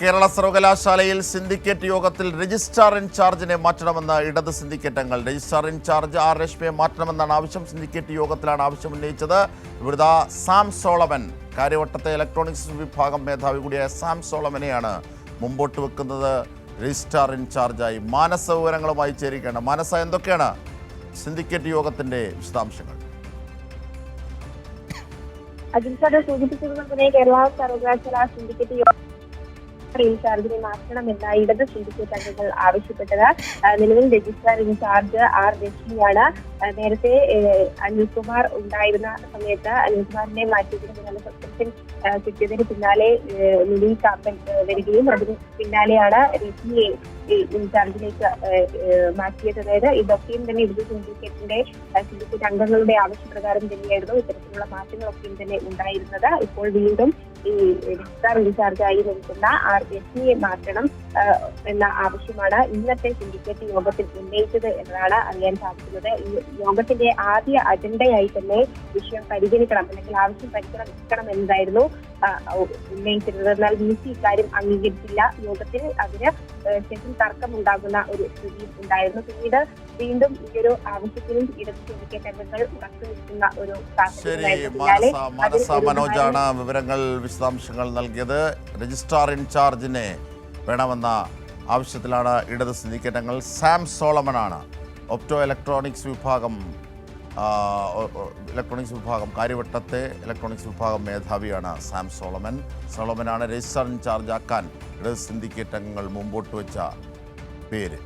കേരള സർവകലാശാലയിൽ സിൻഡിക്കേറ്റ് യോഗത്തിൽ രജിസ്ട്രാർ ഇൻചാർജിനെ മാറ്റണമെന്ന് ഇടത് സിൻഡിക്കേറ്റ് അംഗങ്ങൾ. രജിസ്ട്രാർ ഇൻചാർജ് ആർ രശ്മിയെ മാറ്റണമെന്നാണ് ആവശ്യം. സിൻഡിക്കേറ്റ് യോഗത്തിലാണ് ആവശ്യം ഉന്നയിച്ചത്. ഇവിടുത്തെ സാം സോളമൻ, കാര്യവട്ടത്തെ ഇലക്ട്രോണിക്സ് വിഭാഗം മേധാവി കൂടിയായ സാം സോളമനെയാണ് മുമ്പോട്ട് വെക്കുന്നത് രജിസ്ട്രാർ ഇൻചാർജായി. മാനസ വിവരങ്ങളുമായി ചേരുകയാണ്. മാനസ, എന്തൊക്കെയാണ് സിൻഡിക്കേറ്റ് യോഗത്തിന്റെ വിശദാംശങ്ങൾ? അജിത് സാർ സൂചിപ്പിച്ചതുപോലെ കേരള സർവകലാശാല സിൻഡിക്കേറ്റ് യോഗം ഇൻചാർജിനെ മാറ്റണമെന്ന ഇടത് സിൻഡിക്കേറ്റ് അംഗങ്ങൾ ആവശ്യപ്പെട്ടത്. നിലവിൽ രജിസ്ട്രാർ ഇൻചാർജ് ആർ രശ്മിയാണ്. നേരത്തെ അനിൽകുമാർ ഉണ്ടായിരുന്ന സമയത്ത് അനിൽകുമാറിനെ മാറ്റിയതിന് സസ്പെൻഷൻ കിട്ടിയതിന് പിന്നാലെ നിലി കാപ്പൻ വരികയും അതിന് പിന്നാലെയാണ് രശ്മിയെ ഇൻചാർജിലേക്ക് മാറ്റിയത്. അതായത് ഇതൊക്കെയും തന്നെ ഇടത് സിൻഡിക്കേറ്റ് അംഗങ്ങളുടെ ആവശ്യപ്രകാരം തന്നെയായിരുന്നു ഇത്തരത്തിലുള്ള മാറ്റങ്ങളൊക്കെയും തന്നെ ഉണ്ടായിരുന്നത്. ഇപ്പോൾ വീണ്ടും ഈ രജിസ്ട്രാർ ഇൻചാർജായി നിൽക്കുന്ന ആർ രശ്മിയെ മാറ്റണം എന്ന ആവശ്യമാണ് ഇന്നത്തെ സിൻഡിക്കേറ്റ് യോഗത്തിൽ ഉന്നയിച്ചത് എന്നതാണ് അറിയാൻ സാധിക്കുന്നത്. ഈ യോഗത്തിന്റെ ആദ്യ അജണ്ടയായി തന്നെ വിഷയം പരിഗണിക്കണം അല്ലെങ്കിൽ ആവശ്യം പരിഗണിക്കണം എന്നതായിരുന്നു ഉന്നയിച്ചിരുന്നത്. എന്നാൽ VC ഇക്കാര്യം അംഗീകരിച്ചില്ല. യോഗത്തിൽ അതിന് ശേഷം തർക്കമുണ്ടാകുന്ന ഒരു സ്ഥിതി ഉണ്ടായിരുന്നു. പിന്നീട് വീണ്ടും ഈ ഒരു ആവശ്യത്തിനും ഇടത് സിൻഡിക്കേറ്റ് അംഗങ്ങൾ ഉറച്ചു നിൽക്കുന്ന ഒരു മനോജാണ് വിവരങ്ങൾ വിശദാംശങ്ങൾ നൽകിയത്. രജിസ്ട്രാർ ഇൻചാർജിനെ വേണമെന്ന ആവശ്യത്തിലാണ് ഇടത് സിൻഡിക്കേറ്റ് അംഗങ്ങൾ. സാം സോളമനാണ് ഒപ്റ്റോ ഇലക്ട്രോണിക്സ് വിഭാഗം കാര്യവട്ടത്തെ ഇലക്ട്രോണിക്സ് വിഭാഗം മേധാവിയാണ് സാം സോളമൻ. സോളമനാണ് രജിസ്ട്രാർ ഇൻചാർജ് ആക്കാൻ ഇടത് സിൻഡിക്കേറ്റ് അംഗങ്ങൾ മുമ്പോട്ട് വെച്ച പേര്.